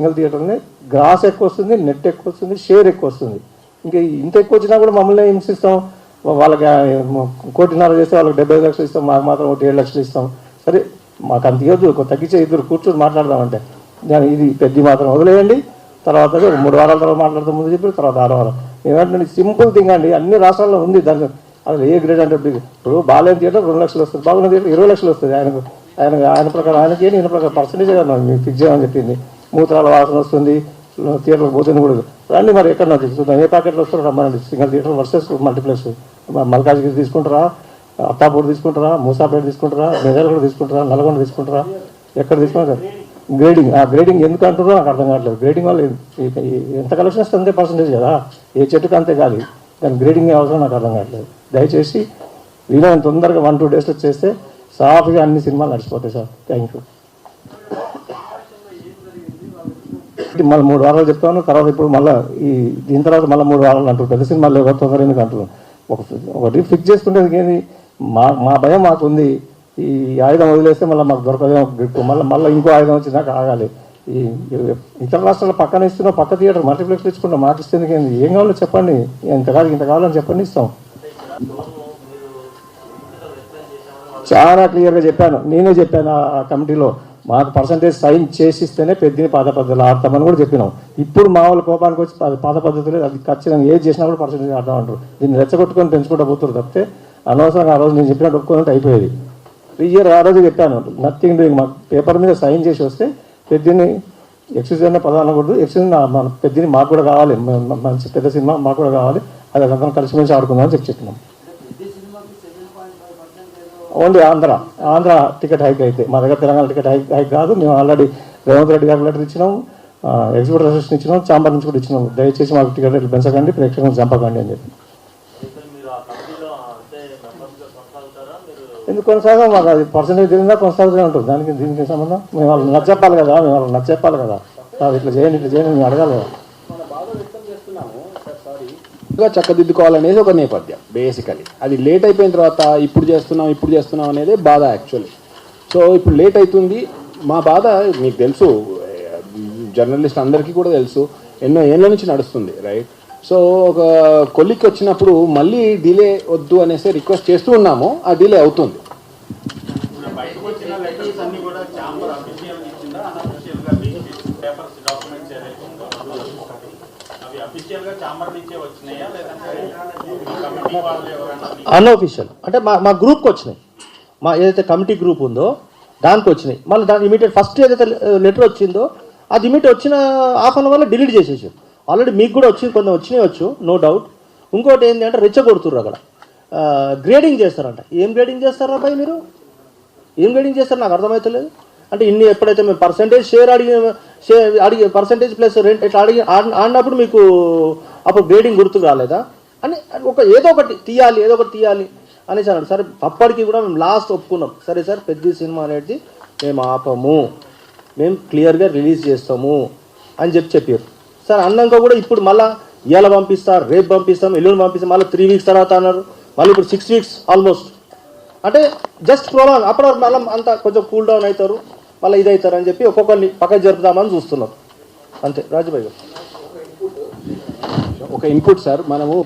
Single థియేటర్ని gross ఎక్కువ వస్తుంది, net ఎక్కువ వస్తుంది, షేర్ ఎక్కువ వస్తుంది. ఇంకా ఇంత ఎక్కువ వచ్చినా కూడా మమ్మల్ని హింసిస్తాం. వాళ్ళకి 1.5 కోటి చేస్తే వాళ్ళకి 75 లక్షలు ఇస్తాం, మాకు మాత్రం 7 లక్షలు ఇస్తాం. సరే మాకు అంత ఇవ్వద్దు, తగ్గించే ఇద్దరు కూర్చొని మాట్లాడదామంటే దాని ఇది పెద్ద మాత్రం వదిలేయండి. తర్వాత 3 వారాల తర్వాత మాట్లాడుతూ ముందు చెప్పి తర్వాత 6 వారం. ఏమంటే సింపుల్ థింగ్ అండి, అన్ని రాష్ట్రాల్లో ఉంది. దాని అసలు ఏ గ్రేడ్ అంటే ఇప్పుడు బాలేని థియేటర్ 2 లక్షలు వస్తుంది, బాగున్న థియేటర్ 20 లక్షలు వస్తుంది. ఆయన ప్రకారం ఆయనకి ఈయన ప్రకారం పర్సంటేజ్ కదా మీకు ఫిక్స్ చేయమని చెప్పింది. మూత్రాల వాసన వస్తుంది, థియేటర్కి పోతుంది కూడా రండి. మరి ఎక్కడ చూద్దాం, ఏ ప్యాకెట్లో వస్తారో రమ్మనండి. Single theatre versus multiplex. Malkajgiri తీసుకుంటారా, అత్తాపూర్ తీసుకుంటారా, మూసాపేట తీసుకుంటారా, మెదల్గూడ తీసుకుంటారా, నల్గొండ తీసుకుంటారా, ఎక్కడ తీసుకుంటారు? గ్రేడింగ్, ఆ గ్రేడింగ్ ఎందుకు అంటారో నాకు అర్థం కావట్లేదు. గ్రేడింగ్ వల్ల ఎంత కలెక్షన్ వస్తే అంతే పర్సంటేజ్ కదా, ఏ చెట్టుకు అంతే కాదు. దాని గ్రేడింగ్ అవసరం నాకు అర్థం కావట్లేదు. దయచేసి వీలైన తొందరగా 1-2 డేస్లో చేస్తే సాఫీగా అన్ని సినిమాలు నడిచిపోతాయి సార్. Thank you. మళ్ళీ 3 వారాలు చెప్తాను, తర్వాత ఇప్పుడు మళ్ళీ దీని తర్వాత మళ్ళీ 3 వారాలు అంటారు. పెద్ద సినిమాలు ఎవరు తొందర ఎందుకు అంటారు? ఒకటి ఫిక్స్ చేసుకుంటే ఏంది, మా భయం మాకు ఉంది. ఈ ఆయుధం వదిలేస్తే మళ్ళీ మాకు దొరకదేమో గ్రిప్, మళ్ళీ ఇంకో ఆయుధం వచ్చినాక ఆగాలి. ఈ ఇతర రాష్ట్రాల పక్కన ఇస్తున్నా, పక్క థియేటర్ మల్టీప్లెక్స్ తెచ్చుకుంటాం, మాకు ఇస్తుంది ఏంది, ఏం కావాలో చెప్పండి, ఇంత కావాలని చెప్పండి, ఇస్తాం. చాలా క్లియర్గా చెప్పాను, నేనే చెప్పాను ఆ కమిటీలో. మాకు పర్సంటేజ్ సైన్ చేసిస్తేనే పెద్దని పాత పద్ధతులు ఆడతామని కూడా చెప్పినాం. ఇప్పుడు మా వాళ్ళ కోపానికి వచ్చి పాత పద్ధతులు అది ఖచ్చితంగా ఏది చేసినా కూడా పర్సంటేజ్ ఆడతాం అంటారు. దీన్ని రెచ్చగొట్టుకొని పెంచుకుంటూ పోతారు తప్పితే అనవసరంగా ఆ రోజు నేను చెప్పినట్టు ఒప్పుకోవాలంటే అయిపోయేది. ఆ రోజు చెప్పాను, నథింగ్ డూయింగ్. మాకు పేపర్ మీద సైన్ చేసి వస్తే పెద్దని ఎక్స్క్యూజ్ అనే పదాలు అనకూడదు. ఎక్స్క్యూజ్ మన పెద్దని మాకు కూడా కావాలి, మంచి పెద్ద సినిమా మాకు కూడా కావాలి, అది అందరం కలిసిమెలిసి ఆడుకుందామని చెప్పినాం. ఓన్లీ ఆంధ్ర టికెట్ హైక్ అయితే, మా దగ్గర తెలంగాణ టికెట్ హైక్ కాదు. మేము ఆల్రెడీ రేవంత్ రెడ్డి గారికి లెటర్ ఇచ్చినాం, ఎగ్జిక్యూటివ్ అసోసియేషన్ ఇచ్చినాం, ఛాంబర్ నుంచి కూడా ఇచ్చినాం. దయచేసి మాకు టికెట్ రేట్లు పెంచకండి, ప్రేక్షకులను చంపకండి అని చెప్పి. ఎందుకు కొనసాగం, మాకు అది పర్సంటేజ్ తెలియదా కొనసాగుతూనే ఉంటుంది. దీనికి సంబంధం మేము వాళ్ళు నచ్చెప్పాలి కదా, కాదు ఇట్లా చేయండి మేము అడగాలి కదా. చక్కదిద్దుకోవాలనేది ఒక నేపథ్యం బేసికలీ. అది లేట్ అయిపోయిన తర్వాత ఇప్పుడు చేస్తున్నాం అనేది బాధ యాక్చువల్లీ. సో ఇప్పుడు లేట్ అవుతుంది, మా బాధ మీకు తెలుసు, జర్నలిస్ట్ అందరికీ కూడా తెలుసు, ఎన్నో ఏళ్ళ నుంచి నడుస్తుంది, రైట్? సో ఒక కొలిక్కి వచ్చినప్పుడు మళ్ళీ డిలే వద్దు అనేసి రిక్వెస్ట్ చేస్తూ ఉన్నాము, ఆ డిలే అవుతుంది. అన్అఫీషియల్ అంటే మా గ్రూప్కి వచ్చినాయి, మా ఏదైతే కమిటీ గ్రూప్ ఉందో దానికి వచ్చినాయి. మళ్ళీ దాని ఇమీడియట్ ఫస్ట్ ఏదైతే లెటర్ వచ్చిందో అది ఇమీడియట్ వచ్చిన హాఫ్ అన్ అవర్లో డిలీట్ చేసేసాం. ఆల్రెడీ మీకు కూడా కొంచెం వచ్చినాయి, నో డౌట్. ఇంకోటి ఏంటి అంటే రెచ్చగొడుతుర్రు, అక్కడ గ్రేడింగ్ చేస్తారంట. ఏం గ్రేడింగ్ చేస్తారా అబ్బాయి మీరు? ఏం గ్రేడింగ్ చేస్తారు నాకు అర్థమవుతలేదు. అంటే ఇన్ని ఎప్పుడైతే మేము పర్సంటేజ్ షేర్ అడిగి పర్సంటేజ్ ప్లస్ రెంట్ ఇట్లా ఆడినప్పుడు మీకు అప్పుడు గ్రేడింగ్ గుర్తుకు రాలేదా అని ఏదో ఒకటి తీయాలి అనేసి అన్నాడు. సరే అప్పటికి కూడా మేము లాస్ట్ ఒప్పుకున్నాం, సరే సార్ పెద్ద సినిమా అనేది మేము ఆపము, మేము క్లియర్గా రిలీజ్ చేస్తాము అని చెప్పారు. సార్ అన్నాక కూడా ఇప్పుడు మళ్ళీ ఇవాళ పంపిస్తారు, రేపు పంపిస్తాం, ఎల్లుండి పంపిస్తాం, మళ్ళీ 3 వీక్స్ తర్వాత అన్నారు, మళ్ళీ ఇప్పుడు 6 వీక్స్ ఆల్మోస్ట్. అంటే జస్ట్ ప్రోలాంగ్. అప్పటి వరకు మళ్ళీ అంతా కొంచెం కూల్ డౌన్ అవుతారు, మళ్ళీ ఇది అవుతారు అని చెప్పి ఒక్కొక్కరిని పక్కన జరుపుదామని చూస్తున్నారు అంతే. రాజుభాయ్ గారు ఒక ఇన్పుట్ సార్, మనము